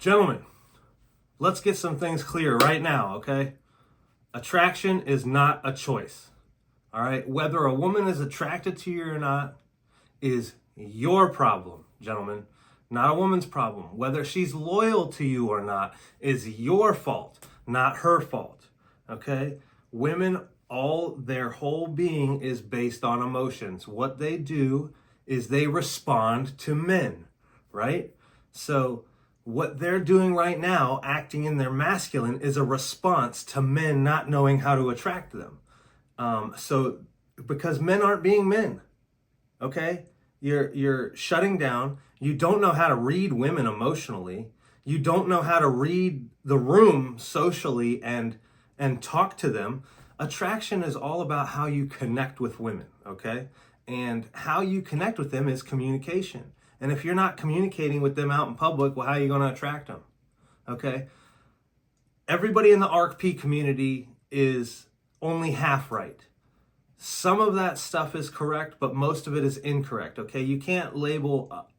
Gentlemen, let's get some things clear right now, okay? Attraction is not a choice, all right? Whether a woman is attracted to you or not is your problem, gentlemen, not a woman's problem. Whether she's loyal to you or not is your fault, not her fault, okay? Women, all their whole being is based on emotions. What they do is they respond to men, right? So what they're doing right now, acting in their masculine, is a response to men not knowing how to attract them. So because men aren't being men, okay? You're shutting down. You don't know how to read women emotionally. You don't know how to read the room socially and talk to them. Attraction is all about how you connect with women, okay? And how you connect with them is communication. And if you're not communicating with them out in public, well, how are you going to attract them? Okay? Everybody in the ARC-P community is only half right. Some of that stuff is correct, but most of it is incorrect, okay? You can't label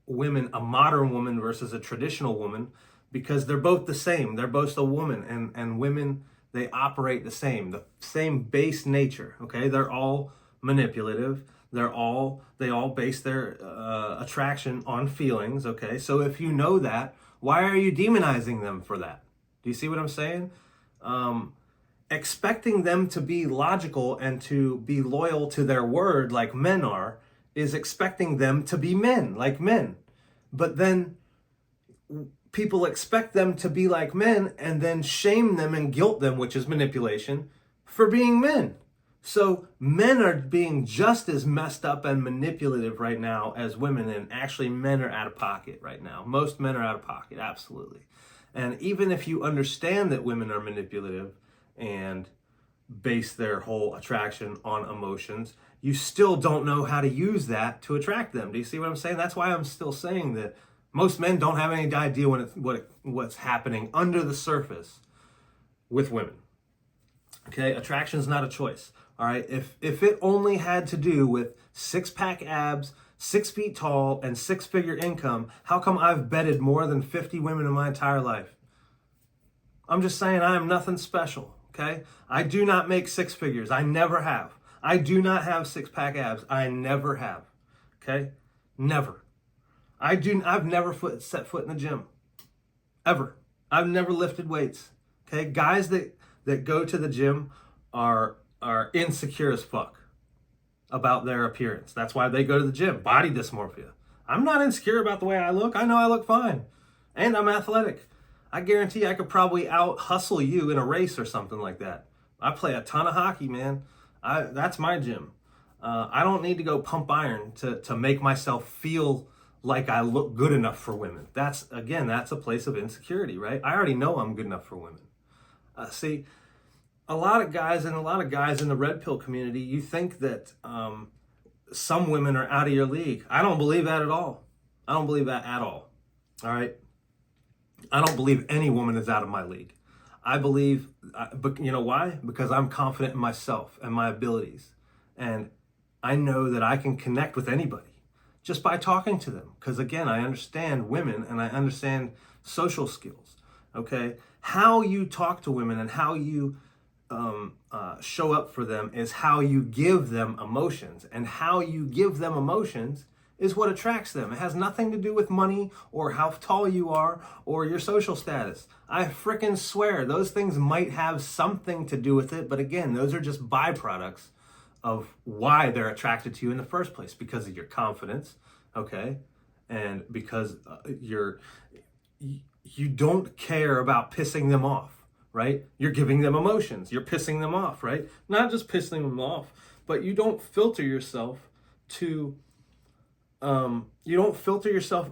women a modern woman versus a traditional woman because they're both the same. They're both a woman, and women, they operate the same base nature, okay? They're all manipulative. They all base their attraction on feelings, okay? So if you know that, why are you demonizing them for that? Do you see what I'm saying? Expecting them to be logical and to be loyal to their word like men are is expecting them to be men like men. But then people expect them to be like men and then shame them and guilt them, which is manipulation, for being men. So men are being just as messed up and manipulative right now as women, and actually men are out of pocket right now. Most men are out of pocket, absolutely. And even if you understand that women are manipulative and base their whole attraction on emotions, you still don't know how to use that to attract them. Do you see what I'm saying? That's why I'm still saying that most men don't have any idea what's happening under the surface with women. Okay, attraction is not a choice. All right, if it only had to do with six-pack abs, 6 feet tall, and six-figure income, how come I've bedded more than 50 women in my entire life? I'm just saying I am nothing special, okay? I do not make six figures. I never have. I do not have six-pack abs. I never have, okay? Never. I've never set foot in the gym, ever. I've never lifted weights, okay? Guys that go to the gym are insecure as fuck about their appearance. That's why they go to the gym. Body dysmorphia. I'm not insecure about the way I look. I know I look fine. And I'm athletic. I guarantee I could probably out hustle you in a race or something like that. I play a ton of hockey, man. That's my gym. I don't need to go pump iron to make myself feel like I look good enough for women. That's a place of insecurity, right? I already know I'm good enough for women. See, a lot of guys in the red pill community, you think that some women are out of your league. I don't believe that at all. I don't believe that at all. All right? I don't believe any woman is out of my league. I believe, but you know why? Because I'm confident in myself and my abilities. And I know that I can connect with anybody just by talking to them. Because again, I understand women and I understand social skills. Okay? How you talk to women and how you show up for them is how you give them emotions, and how you give them emotions is what attracts them. It has nothing to do with money or how tall you are or your social status. I frickin' swear those things might have something to do with it, but again, those are just byproducts of why they're attracted to you in the first place, because of your confidence, okay, and because you don't care about pissing them off. Right? You're giving them emotions. You're pissing them off, right? Not just pissing them off, but you don't filter yourself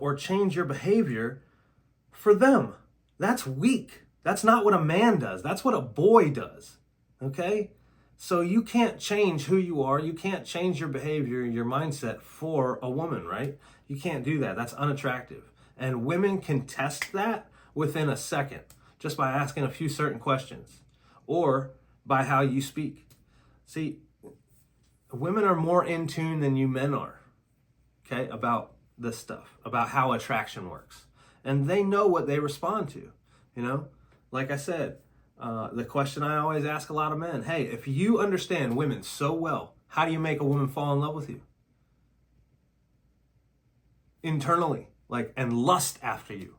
or change your behavior for them. That's weak. That's not what a man does. That's what a boy does, okay? So you can't change who you are. You can't change your behavior, your mindset for a woman, right? You can't do that. That's unattractive. And women can test that within a second, just by asking a few certain questions or by how you speak. See, women are more in tune than you men are, okay, about this stuff, about how attraction works. and they know what they respond to. Like I said, the question I always ask a lot of men: hey, if you understand women so well, how do you make a woman fall in love with you? Internally, and lust after you,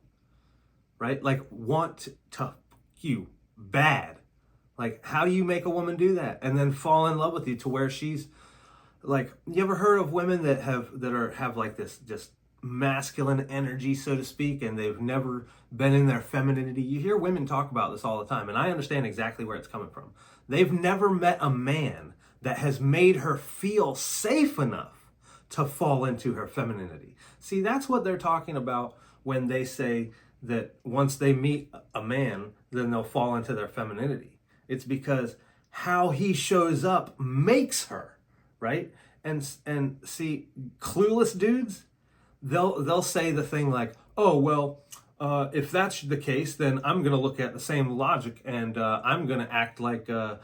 right? Want to fuck you bad. How do you make a woman do that and then fall in love with you to where she's you ever heard of women that have this just masculine energy, so to speak, and they've never been in their femininity? You hear women talk about this all the time, and I understand exactly where it's coming from. They've never met a man that has made her feel safe enough to fall into her femininity. See, that's what they're talking about when they say that once they meet a man, then they'll fall into their femininity. It's because how he shows up makes her, right? And see, clueless dudes, they'll say the thing like, oh, well, if that's the case, then I'm going to look at the same logic and I'm going to act like I'm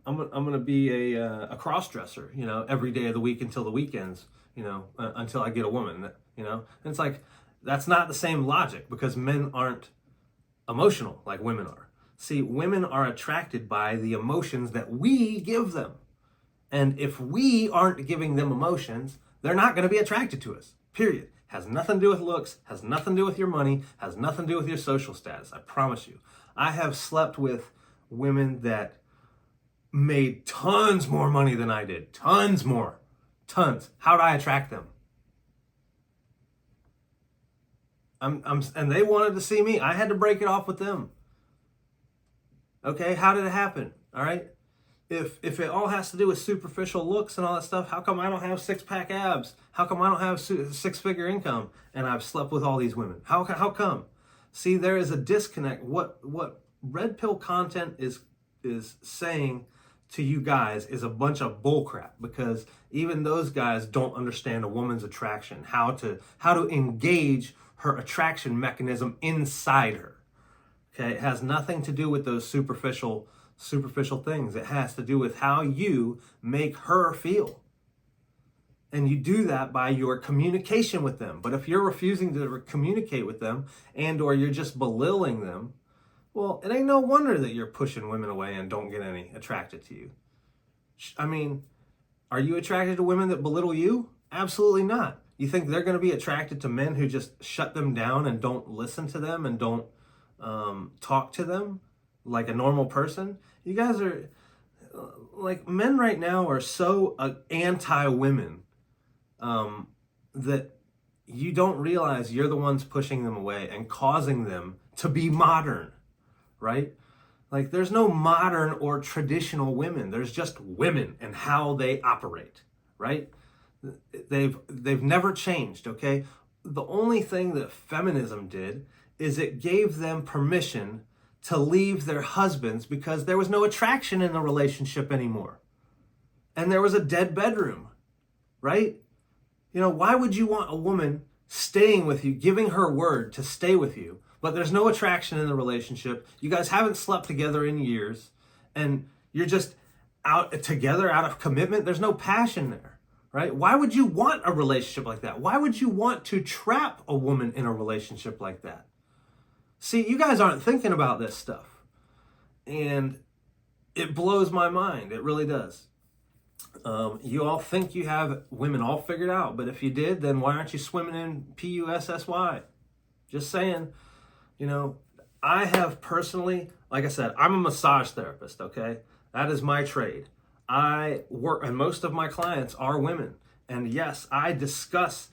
going to be a cross-dresser, every day of the week until the weekends, until I get a woman, And it's that's not the same logic, because men aren't emotional like women are. See, women are attracted by the emotions that we give them. And if we aren't giving them emotions, they're not going to be attracted to us, period. Has nothing to do with looks, has nothing to do with your money, has nothing to do with your social status. I promise you. I have slept with women that made tons more money than I did. Tons more. Tons. How'd I attract them? And they wanted to see me. I had to break it off with them. Okay, how did it happen? All right. If it all has to do with superficial looks and all that stuff, how come I don't have six-pack abs? How come I don't have six-figure income and I've slept with all these women? How come? See, there is a disconnect. What red pill content is saying to you guys is a bunch of bullcrap, because even those guys don't understand a woman's attraction, how to engage her attraction mechanism inside her. Okay, it has nothing to do with those superficial things. It has to do with how you make her feel. And you do that by your communication with them. But if you're refusing to communicate with them and or you're just belittling them, well, it ain't no wonder that you're pushing women away and don't get any attracted to you. I mean, are you attracted to women that belittle you? Absolutely not. You think they're going to be attracted to men who just shut them down and don't listen to them and don't talk to them like a normal person? You guys are men right now are so anti-women that you don't realize you're the ones pushing them away and causing them to be modern, right? There's no modern or traditional women. There's just women and how they operate, right? They've never changed, okay? The only thing that feminism did is it gave them permission to leave their husbands because there was no attraction in the relationship anymore. And there was a dead bedroom, right? Why would you want a woman staying with you, giving her word to stay with you, but there's no attraction in the relationship? You guys haven't slept together in years, and you're just out together out of commitment. There's no passion there, right? Why would you want a relationship like that? Why would you want to trap a woman in a relationship like that? See, you guys aren't thinking about this stuff. And it blows my mind. It really does. You all think you have women all figured out, but if you did, then why aren't you swimming in PUSSY? Just saying. I have personally, like I said, I'm a massage therapist, okay? That is my trade. I work, and most of my clients are women. And yes, I discuss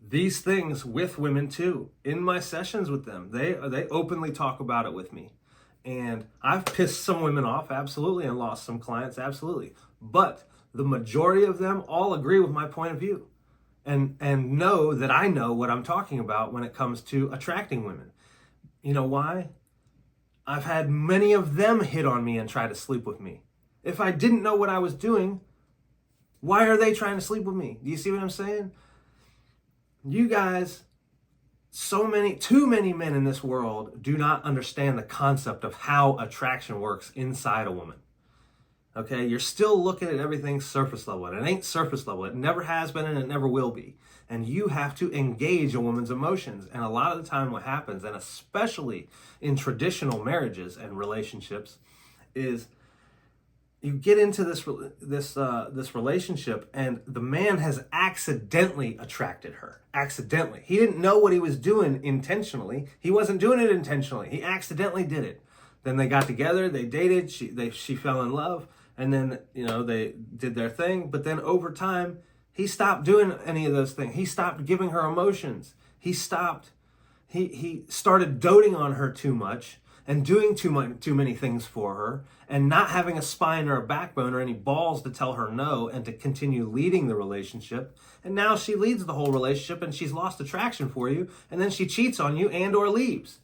these things with women too in my sessions with them. They openly talk about it with me. And I've pissed some women off, absolutely, and lost some clients, absolutely. But the majority of them all agree with my point of view and know that I know what I'm talking about when it comes to attracting women. You know why? I've had many of them hit on me and try to sleep with me. If I didn't know what I was doing, why are they trying to sleep with me? Do you see what I'm saying? You guys, too many men in this world do not understand the concept of how attraction works inside a woman. Okay, you're still looking at everything surface level, and it ain't surface level. It never has been, and it never will be. And you have to engage a woman's emotions. And a lot of the time what happens, and especially in traditional marriages and relationships, is you get into this relationship, and the man has accidentally attracted her. Accidentally. He didn't know what he was doing intentionally. He wasn't doing it intentionally. He accidentally did it. Then they got together, they dated, she fell in love, and then, they did their thing. But then over time, he stopped doing any of those things. He stopped giving her emotions. He started doting on her too much and doing too many things for her, and not having a spine or a backbone or any balls to tell her no and to continue leading the relationship. And now she leads the whole relationship, and she's lost attraction for you, and then she cheats on you and or leaves.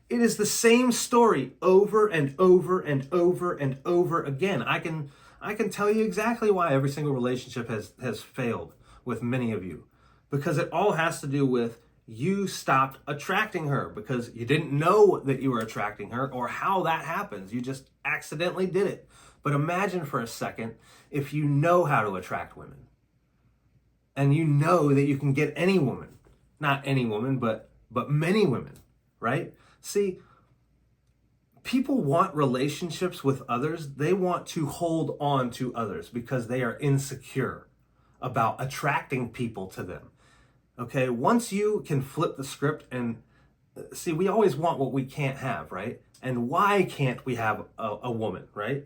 It is the same story over and over and over and over again. I can tell you exactly why every single relationship has failed with many of you. Because it all has to do with you stopped attracting her because you didn't know that you were attracting her or how that happens. You just accidentally did it. But imagine for a second if you know how to attract women and you know that you can get any woman, not any woman, but many women, right? See, people want relationships with others. They want to hold on to others because they are insecure about attracting people to them. Okay, once you can flip the script and see, we always want what we can't have, right? And why can't we have a woman, right?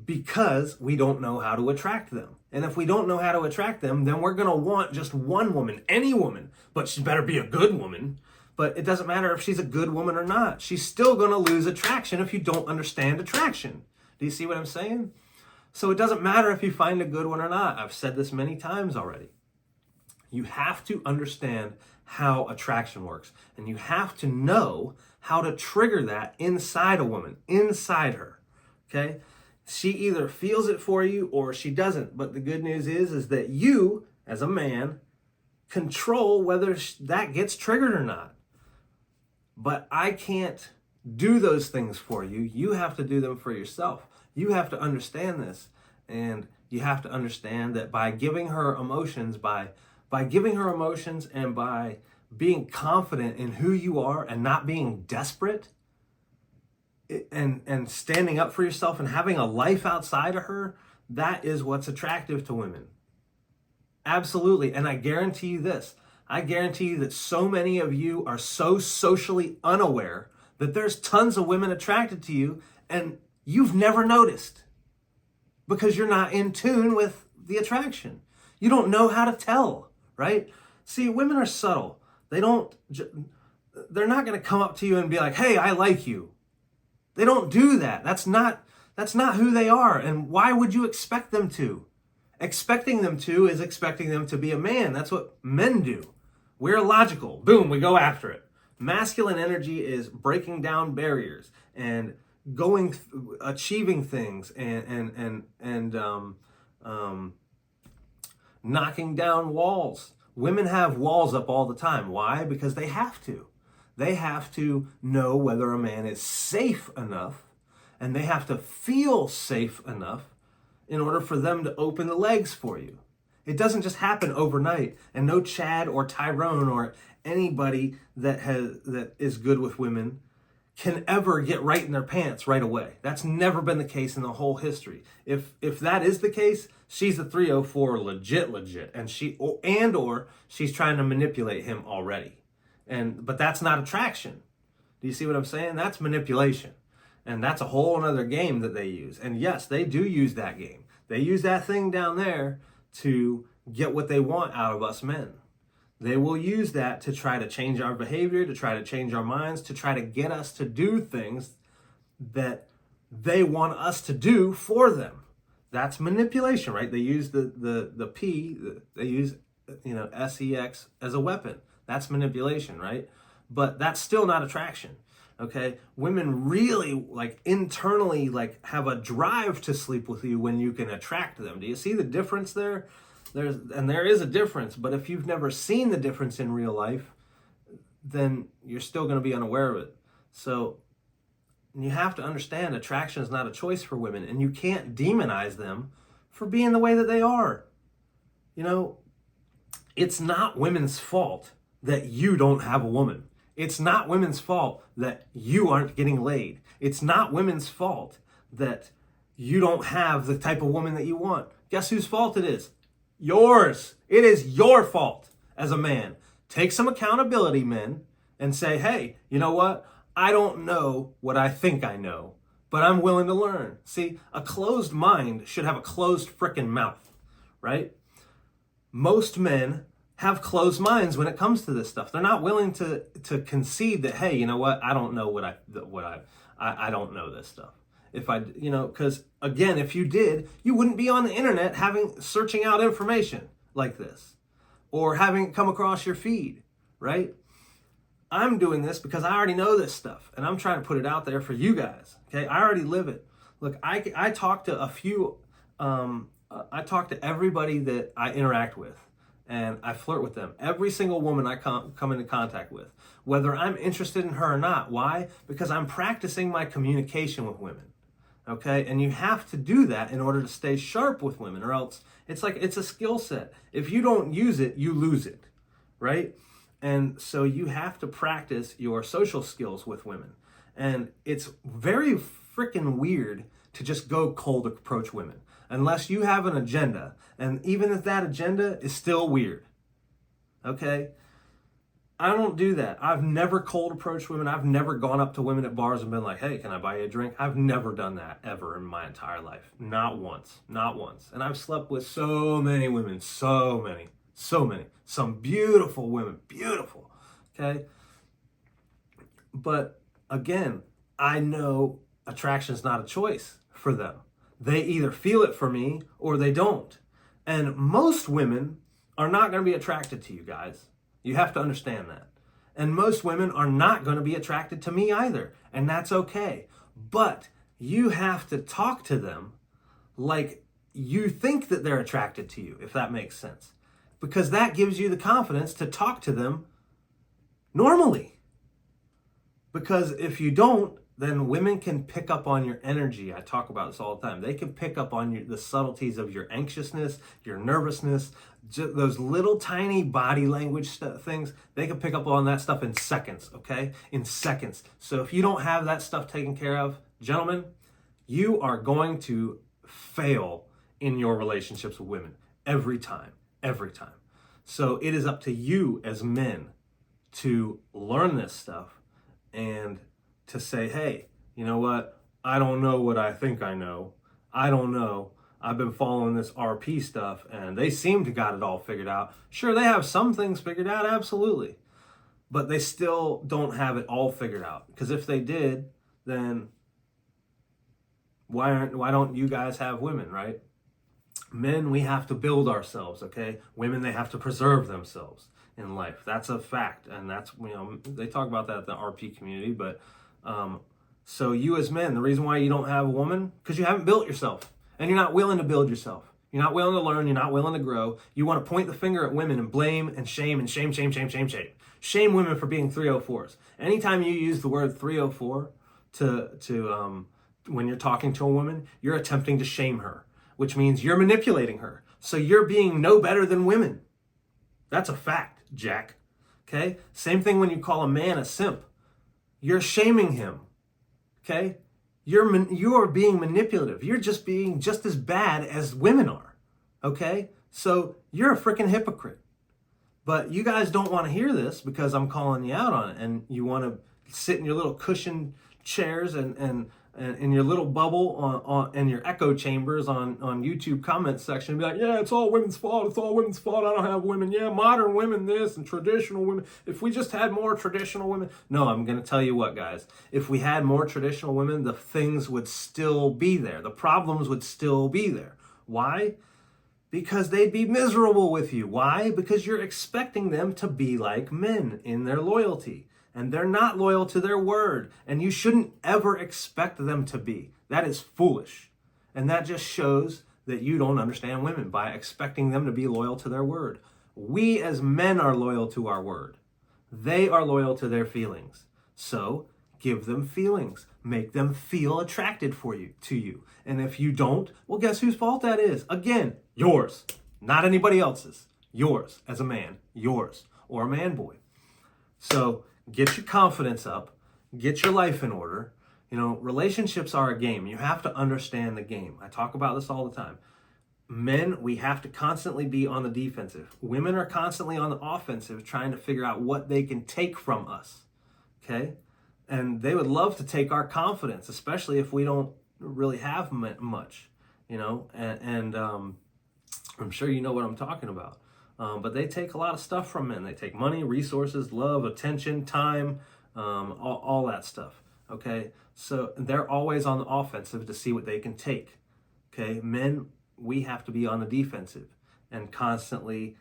Because we don't know how to attract them. And if we don't know how to attract them, then we're going to want just one woman, any woman, but she better be a good woman. But it doesn't matter if she's a good woman or not. She's still going to lose attraction if you don't understand attraction. Do you see what I'm saying? So it doesn't matter if you find a good one or not. I've said this many times already. You have to understand how attraction works. And you have to know how to trigger that inside a woman, inside her. Okay? She either feels it for you or she doesn't. But the good news is that you, as a man, control whether that gets triggered or not. But I can't do those things for you. You have to do them for yourself. You have to understand this. And you have to understand that by giving her emotions, by giving her emotions and by being confident in who you are and not being desperate and standing up for yourself and having a life outside of her, that is what's attractive to women. Absolutely. And I guarantee you this. I guarantee you that so many of you are so socially unaware that there's tons of women attracted to you and you've never noticed because you're not in tune with the attraction. You don't know how to tell. Right? See, women are subtle. They're not going to come up to you and be like, "Hey, I like you." They don't do that. That's not who they are. And why would you expect them to? Expecting them to is expecting them to be a man. That's what men do. We're logical. Boom, we go after it. Masculine energy is breaking down barriers and achieving things and knocking down walls. Women have walls up all the time. Why? Because they have to. They have to know whether a man is safe enough, and they have to feel safe enough in order for them to open the legs for you. It doesn't just happen overnight, and no Chad or Tyrone or anybody that is good with women can ever get right in their pants right away. That's never been the case in the whole history. If that is the case, she's a 304 legit, and she's trying to manipulate him already. But that's not attraction. Do you see what I'm saying? That's manipulation. And that's a whole other game that they use. And yes, they do use that game. They use that thing down there to get what they want out of us men. They will use that to try to change our behavior, to try to change our minds, to try to get us to do things that they want us to do for them. That's manipulation, right? They use the P, they use sex as a weapon. That's manipulation, right? But that's still not attraction. Okay? Women really internally have a drive to sleep with you when you can attract them. Do you see the difference there? There is a difference, but if you've never seen the difference in real life, then you're still going to be unaware of it. So And you have to understand attraction is not a choice for women, and you can't demonize them for being the way that they are. You know, it's not women's fault that you don't have a woman. It's not women's fault that you aren't getting laid. It's not women's fault that you don't have the type of woman that you want. Guess whose fault it is? Yours. It is your fault as a man. Take some accountability, men, and say, hey, you know what? I don't know what I think I know, but I'm willing to learn. See, a closed mind should have a closed frickin' mouth, right? Most men have closed minds when it comes to this stuff. They're not willing to concede that, hey, you know what? I don't know I don't know this stuff. If I, because again, if you did, you wouldn't be on the internet searching out information like this or having it come across your feed, right? I'm doing this because I already know this stuff and I'm trying to put it out there for you guys. Okay. I already live it. Look, I talk to I talk to everybody that I interact with and I flirt with them. Every single woman I come into contact with, whether I'm interested in her or not. Why? Because I'm practicing my communication with women. Okay, and you have to do that in order to stay sharp with women, or else it's a skill set. If you don't use it, you lose it, right? And so you have to practice your social skills with women. And it's very freaking weird to just go cold approach women unless you have an agenda. And even if that agenda is still weird, okay? I don't do that. I've never cold approached women. I've never gone up to women at bars and been like, hey, can I buy you a drink? I've never done that ever in my entire life. Not once. Not once. And I've slept with so many women. So many. Some beautiful women. Beautiful. Okay? But again, I know attraction is not a choice for them. They either feel it for me or they don't. And most women are not going to be attracted to you guys. You have to understand that. And most women are not going to be attracted to me either. And that's okay. But you have to talk to them like you think that they're attracted to you, if that makes sense. Because that gives you the confidence to talk to them normally. Because if you don't, then women can pick up on your energy. I talk about this all the time. They can pick up on the subtleties of your anxiousness, your nervousness, those little tiny body language things. They can pick up on that stuff in seconds, okay? In seconds. So if you don't have that stuff taken care of, gentlemen, you are going to fail in your relationships with women every time. So it is up to you as men to learn this stuff and to say, hey, you know what? I don't know what I think I know. I don't know. I've been following this RP stuff and they seem to got it all figured out. Sure, they have some things figured out, absolutely. But they still don't have it all figured out. Because if they did, then why don't you guys have women, right? Men, we have to build ourselves, okay? Women, they have to preserve themselves in life. That's a fact. And that's, they talk about that at the RP community, but so you as men, the reason why you don't have a woman, because you haven't built yourself and you're not willing to build yourself. You're not willing to learn. You're not willing to grow. You want to point the finger at women and blame and shame and shame. Shame women for being 304s. Anytime you use the word 304 to when you're talking to a woman, you're attempting to shame her, which means you're manipulating her. So you're being no better than women. That's a fact, Jack. Okay? Same thing when you call a man a simp. You're shaming him, okay? You are being manipulative. You're just being just as bad as women are, okay? So you're a freaking hypocrite. But you guys don't want to hear this because I'm calling you out on it, and you want to sit in your little cushion chairs and in your little bubble on in your echo chambers on YouTube comment section and be like, yeah, it's all women's fault. It's all women's fault. I don't have women. Yeah, modern women this and traditional women. If we just had more traditional women. No, I'm going to tell you what, guys. If we had more traditional women, the things would still be there. The problems would still be there. Why? Because they'd be miserable with you. Why? Because you're expecting them to be like men in their loyalty. And they're not loyal to their word. And you shouldn't ever expect them to be. That is foolish. And that just shows that you don't understand women by expecting them to be loyal to their word. We as men are loyal to our word. They are loyal to their feelings. So Give them feelings. Make them feel attracted to you. And if you don't, well, guess whose fault that is? Again, yours. Not anybody else's. Yours as a man. Yours. Or a man boy. So get your confidence up. Get your life in order. Relationships are a game. You have to understand the game. I talk about this all the time. Men, we have to constantly be on the defensive. Women are constantly on the offensive, trying to figure out what they can take from us. Okay? And they would love to take our confidence, especially if we don't really have much, and I'm sure you know what I'm talking about. But they take a lot of stuff from men. They take money, resources, love, attention, time, all that stuff. Okay? So they're always on the offensive to see what they can take. Okay? Men, we have to be on the defensive and constantly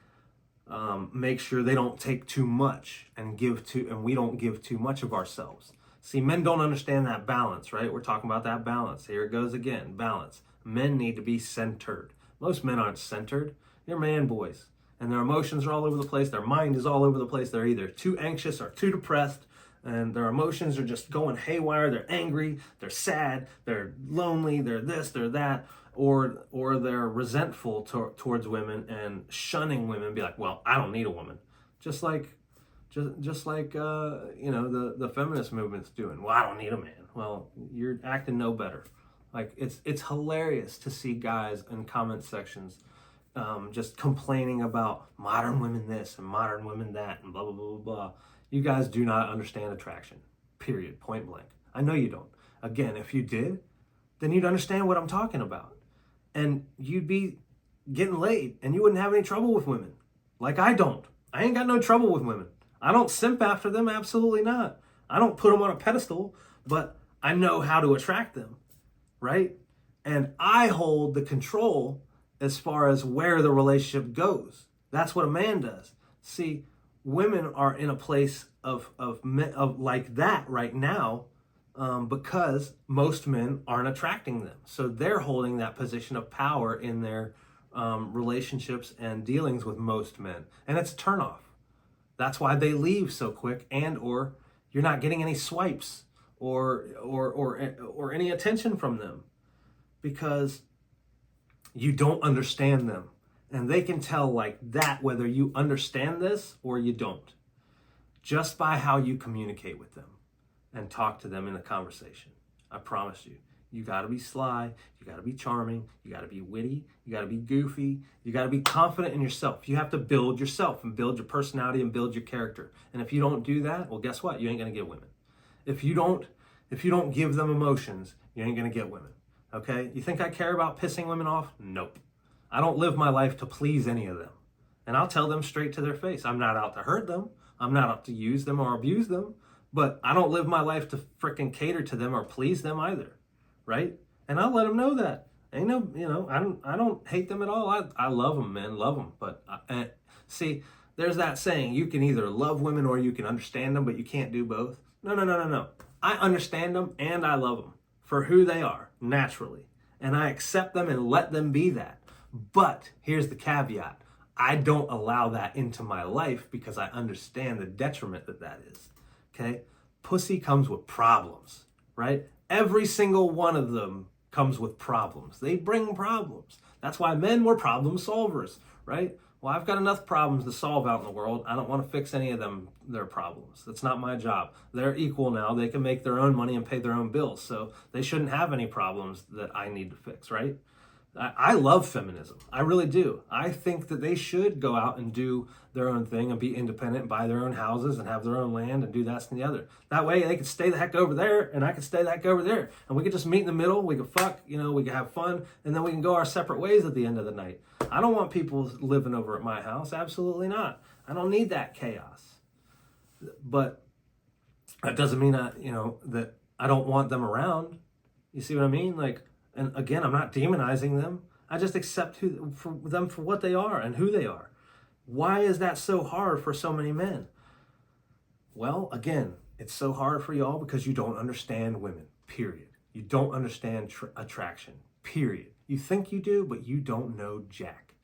make sure they don't take too much and we don't give too much of ourselves. See, men don't understand that balance, right? We're talking about that balance. Here it goes again, balance. Men need to be centered. Most men aren't centered. They're man boys, and their emotions are all over the place. Their mind is all over the place. They're either too anxious or too depressed, and their emotions are just going haywire. They're angry, they're sad, they're lonely, they're this, they're that, or they're resentful towards women and shunning women, be like, well, I don't need a woman. Just like the feminist movement's doing. Well, I don't need a man. Well, you're acting no better. Like, it's hilarious to see guys in comment sections just complaining about modern women this and modern women that and blah, blah, blah, blah, blah. You guys do not understand attraction, period, point blank. I know you don't. Again, if you did, then you'd understand what I'm talking about. And you'd be getting laid and you wouldn't have any trouble with women. Like I don't. I ain't got no trouble with women. I don't simp after them, absolutely not. I don't put them on a pedestal, but I know how to attract them, right? And I hold the control as far as where the relationship goes. That's what a man does. See, women are in a place of like that right now because most men aren't attracting them. So they're holding that position of power in their relationships and dealings with most men. And it's a turnoff. That's why they leave so quick, or you're not getting any swipes or any attention from them because you don't understand them. And they can tell like that whether you understand this or you don't, just by how you communicate with them and talk to them in a conversation. I promise you. You got to be sly, you got to be charming, you got to be witty, you got to be goofy, you got to be confident in yourself. You have to build yourself and build your personality and build your character. And if you don't do that, well, guess what? You ain't going to get women. If you don't give them emotions, you ain't going to get women. Okay? You think I care about pissing women off? Nope. I don't live my life to please any of them. And I'll tell them straight to their face. I'm not out to hurt them. I'm not out to use them or abuse them. But I don't live my life to frickin' cater to them or please them either. Right? And I'll let them know that. Ain't no, I don't hate them at all. I love them, man, love them. But see, there's that saying, you can either love women or you can understand them, but you can't do both. No. I understand them and I love them for who they are, naturally. And I accept them and let them be that. But here's the caveat. I don't allow that into my life because I understand the detriment that is. Okay? Pussy comes with problems, right? Every single one of them comes with problems. They bring problems. That's why men were problem solvers, right? Well, I've got enough problems to solve out in the world. I don't want to fix any of their problems. That's not my job. They're equal now. They can make their own money and pay their own bills. So they shouldn't have any problems that I need to fix, right? I love feminism. I really do. I think that they should go out and do their own thing and be independent, buy their own houses and have their own land and do that and the other. That way they could stay the heck over there and I could stay the heck over there. And we could just meet in the middle. We could fuck, we could have fun, and then we can go our separate ways at the end of the night. I don't want people living over at my house. Absolutely not. I don't need that chaos. But that doesn't mean that I don't want them around. You see what I mean? And again, I'm not demonizing them. I just accept them for what they are and who they are. Why is that so hard for so many men? Well, again, it's so hard for y'all because you don't understand women, period. You don't understand attraction, period. You think you do, but you don't know jack.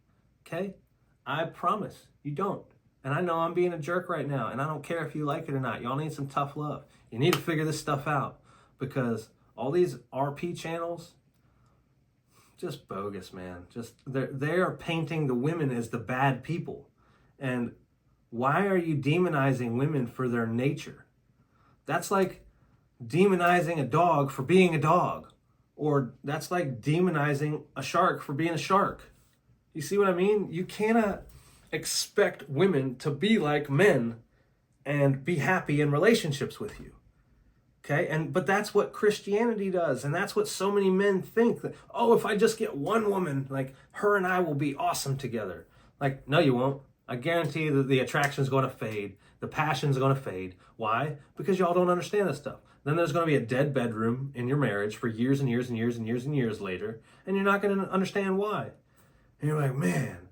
Okay? I promise you don't. And I know I'm being a jerk right now, and I don't care if you like it or not. Y'all need some tough love. You need to figure this stuff out, because all these RP channels, just bogus, man. Just they are painting the women as the bad people. And why are you demonizing women for their nature? That's like demonizing a dog for being a dog, or that's like demonizing a shark for being a shark. You see what I mean? You cannot expect women to be like men and be happy in relationships with you. Okay? But that's what Christianity does, and that's what so many men think, that, oh, if I just get one woman, like her and I will be awesome together. Like, no, you won't. I guarantee you that the attraction is going to fade. The passion's going to fade. Why? Because y'all don't understand this stuff. Then there's going to be a dead bedroom in your marriage for years and years and years and years and years later, and you're not going to understand why. And you're like, man,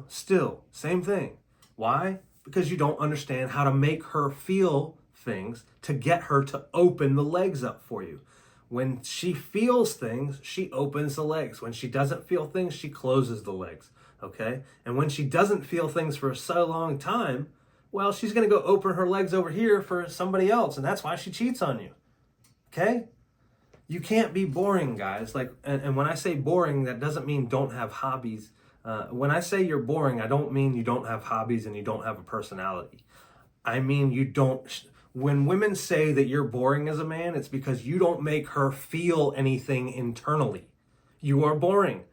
still, same thing. Why? Because you don't understand how to make her feel things to get her to open the legs up for you. When she feels things, she opens the legs. When she doesn't feel things, she closes the legs. Okay? And when she doesn't feel things for so long time, well, she's going to go open her legs over here for somebody else, and that's why she cheats on you. Okay? You can't be boring, guys. Like, and when I say boring, that doesn't mean don't have hobbies. When I say you're boring, I don't mean you don't have hobbies and you don't have a personality. I mean you don't. When women say that you're boring as a man, it's because you don't make her feel anything internally. You are boring.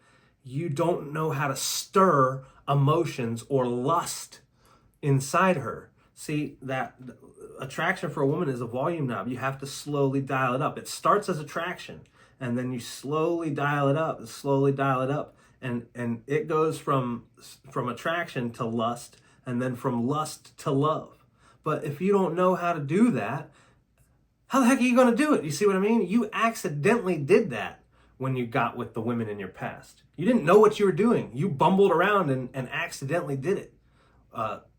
You don't know how to stir emotions or lust inside her. See, that attraction for a woman is a volume knob. You have to slowly dial it up. It starts as attraction, and then you slowly dial it up, and it goes from attraction to lust, and then from lust to love. But if you don't know how to do that, how the heck are you going to do it? You see what I mean? You accidentally did that when you got with the women in your past. You didn't know what you were doing. You bumbled around and accidentally did it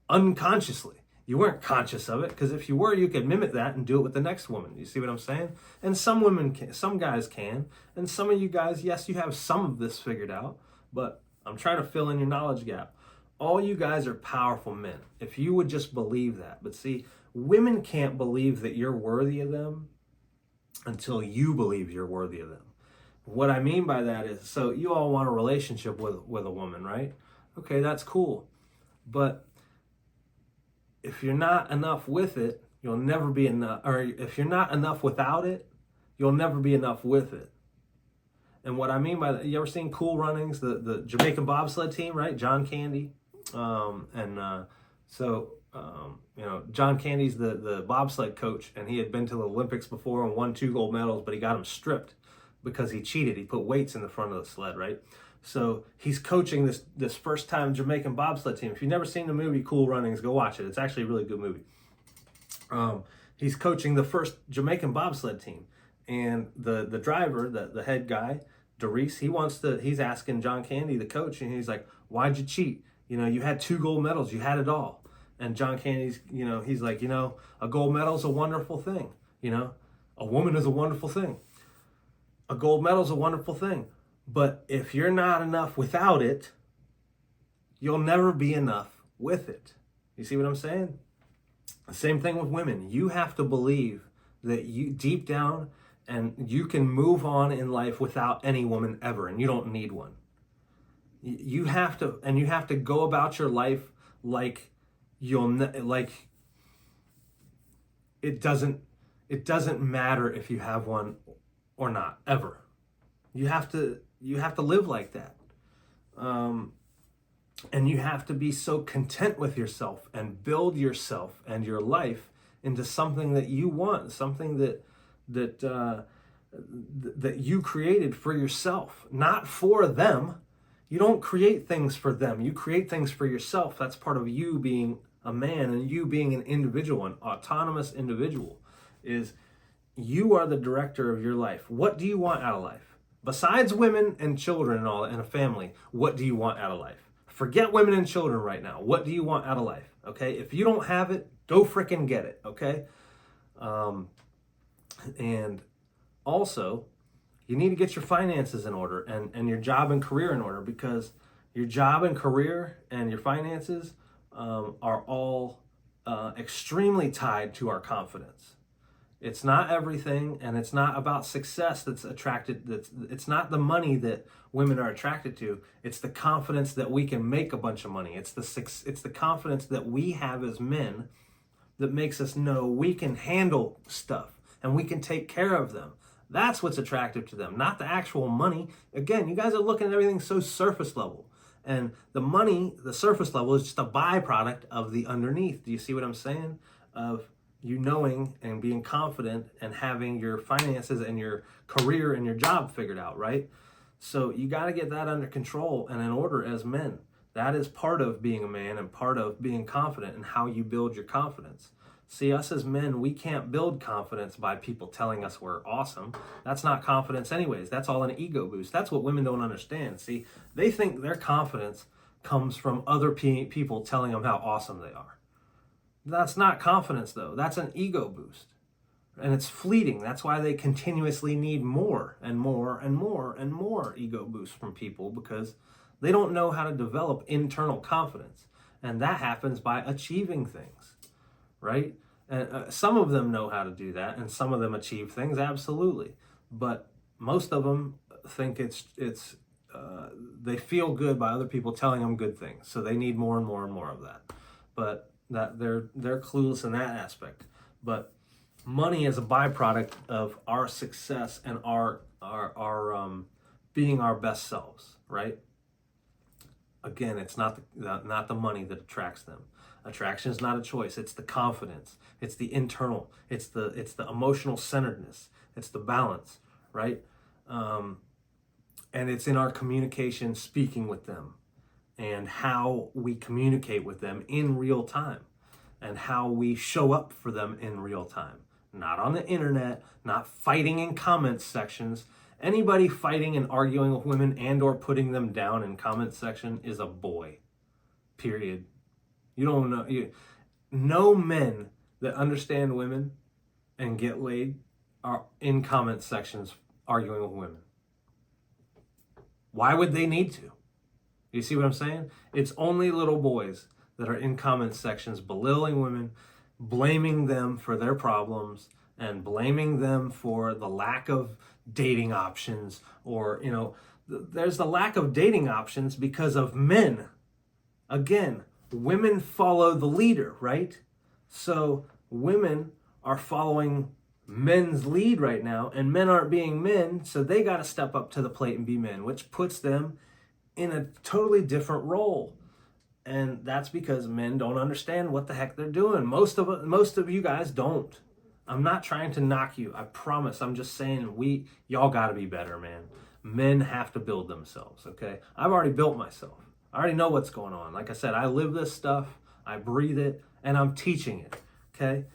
unconsciously. You weren't conscious of it, because if you were, you could mimic that and do it with the next woman. You see what I'm saying? And some women can, some guys can, and some of you guys, yes, you have some of this figured out, but I'm trying to fill in your knowledge gap. All you guys are powerful men, if you would just believe that. But see, women can't believe that you're worthy of them until you believe you're worthy of them. What I mean by that is, so you all want a relationship with a woman, right? Okay, that's cool. But if you're not enough with it, you'll never be enough. Or if you're not enough without it, you'll never be enough with it. And what I mean by that, you ever seen Cool Runnings, the Jamaican bobsled team, right? John Candy. John Candy's the bobsled coach, and he had been to the Olympics before and won 2 gold medals, but he got them stripped because he cheated. He put weights in the front of the sled, right? So he's coaching this first-time Jamaican bobsled team. If you've never seen the movie Cool Runnings, go watch it. It's actually a really good movie. He's coaching the first Jamaican bobsled team, and the driver, the head guy, Doris, he's asking John Candy, the coach, and he's like, "Why'd you cheat? You had 2 gold medals. You had it all." And John Candy's, he's like, a gold medal is a wonderful thing. A woman is a wonderful thing. A gold medal is a wonderful thing. But if you're not enough without it, you'll never be enough with it. You see what I'm saying? The same thing with women. You have to believe that you deep down, and you can move on in life without any woman ever, and you don't need one. You have to go about your life like it doesn't matter if you have one or not, ever. You have to live like that. And you have to be so content with yourself and build yourself and your life into something that you want, something that you created for yourself, not for them. You don't create things for them. You create things for yourself. That's part of you being a man and you being an individual, an autonomous individual, is you are the director of your life. What do you want out of life? Besides women and children and all, and a family, what do you want out of life? Forget women and children right now. What do you want out of life? Okay? If you don't have it, go freaking get it. Okay? And also, you need to get your finances in order and your job and career in order, because your job and career and your finances are all extremely tied to our confidence. It's not everything, and it's not about success that's attracted. It's not the money that women are attracted to. It's the confidence that we can make a bunch of money. It's the confidence that we have as men that makes us know we can handle stuff and we can take care of them. That's what's attractive to them, not the actual money. Again, you guys are looking at everything so surface level. And the money, the surface level, is just a byproduct of the underneath. Do you see what I'm saying? Of you knowing and being confident and having your finances and your career and your job figured out, right? So you got to get that under control and in order as men. That is part of being a man and part of being confident and how you build your confidence. See, us as men, we can't build confidence by people telling us we're awesome. That's not confidence anyways. That's all an ego boost. That's what women don't understand. See, they think their confidence comes from other people telling them how awesome they are. That's not confidence, though. That's an ego boost. And it's fleeting. That's why they continuously need more and more and more and more ego boosts from people, because they don't know how to develop internal confidence. And that happens by achieving things, right? And some of them know how to do that, and some of them achieve things, absolutely. But most of them think they feel good by other people telling them good things. So they need more and more and more of that. But that they're clueless in that aspect. But money is a byproduct of our success and our being our best selves, right? Again, it's not the money that attracts them. Attraction is not a choice. It's the confidence. It's the internal. It's the emotional centeredness. It's the balance, right? And it's in our communication, speaking with them, and how we communicate with them in real time, and how we show up for them in real time. Not on the internet, not fighting in comment sections. Anybody fighting and arguing with women and or putting them down in comment section is a boy. Period. You don't know. No men that understand women and get laid are in comment sections arguing with women. Why would they need to? You see what I'm saying? It's only little boys that are in comment sections belittling women, blaming them for their problems, and blaming them for the lack of dating options, or, there's the lack of dating options because of men. Again, women follow the leader, right? So women are following men's lead right now, and men aren't being men, so they got to step up to the plate and be men, which puts them in a totally different role. And that's because men don't understand what the heck they're doing. Most of you guys don't. I'm not trying to knock you. I promise. I'm just saying y'all got to be better, man. Men have to build themselves, okay? I've already built myself. I already know what's going on. Like I said, I live this stuff, I breathe it, and I'm teaching it, okay?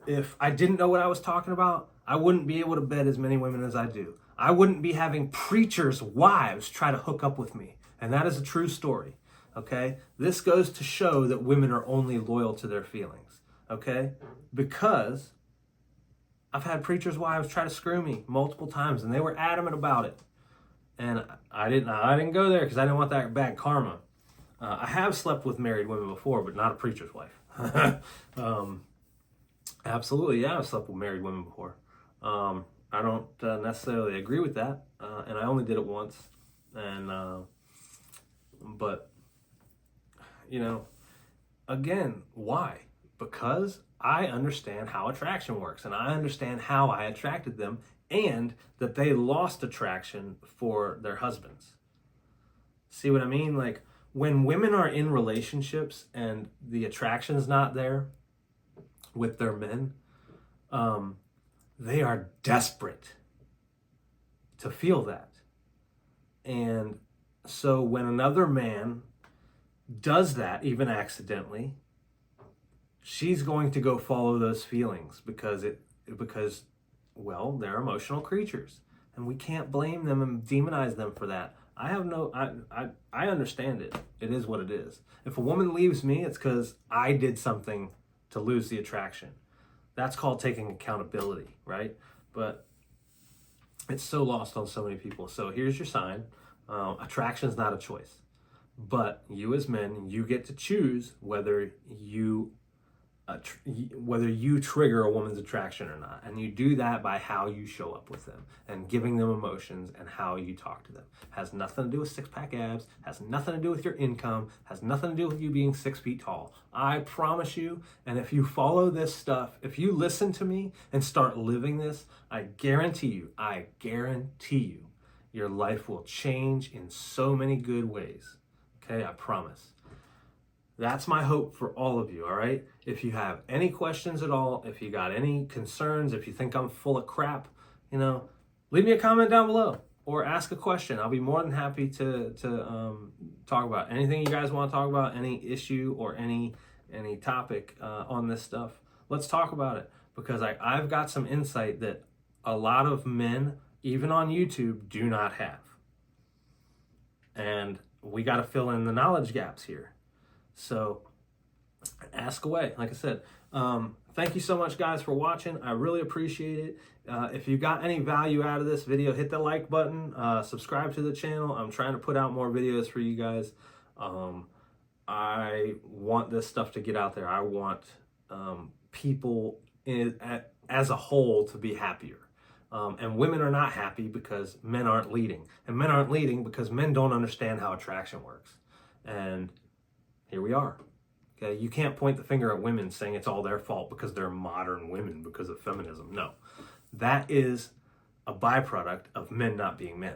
If I didn't know what I was talking about, I wouldn't be able to bed as many women as I do. I wouldn't be having preachers' wives try to hook up with me. And that is a true story, okay? This goes to show that women are only loyal to their feelings, okay? Because I've had preachers' wives try to screw me multiple times, and they were adamant about it. And I didn't go there because I didn't want that bad karma. I have slept with married women before, but not a preacher's wife. Absolutely, yeah, I've slept with married women before. I don't necessarily agree with that, and I only did it once. And but again, why? Because I understand how attraction works, and I understand how I attracted them, and that they lost attraction for their husbands. See what I mean? Like, when women are in relationships and the attraction's not there with their men, they are desperate to feel that. And so when another man does that, even accidentally, she's going to go follow those feelings because they're emotional creatures, and we can't blame them and demonize them for that. I understand it. It is what it is. If a woman leaves me, it's because I did something to lose the attraction. That's called taking accountability, right? But it's so lost on so many people. So here's your sign. Attraction is not a choice. But you as men, you get to choose whether you whether you trigger a woman's attraction or not. And you do that by how you show up with them and giving them emotions and how you talk to them. Has nothing to do with six-pack abs, has nothing to do with your income, has nothing to do with you being 6 feet tall. I promise you, and if you follow this stuff, if you listen to me and start living this, I guarantee you, your life will change in so many good ways. Okay, I promise. That's my hope for all of you, all right? If you have any questions at all, if you got any concerns, if you think I'm full of crap, leave me a comment down below or ask a question. I'll be more than happy to talk about anything you guys want to talk about, any issue or any topic on this stuff. Let's talk about it, because I've got some insight that a lot of men, even on YouTube, do not have. And we got to fill in the knowledge gaps here. So ask away. Like I said, thank you so much, guys, for watching. I really appreciate it. If you got any value out of this video, hit the like button, subscribe to the channel. I'm trying to put out more videos for you guys. I want this stuff to get out there. I want people as a whole to be happier. And women are not happy because men aren't leading. And men aren't leading because men don't understand how attraction works. And here we are. Okay, you can't point the finger at women saying it's all their fault because they're modern women because of feminism. No, that is a byproduct of men not being men.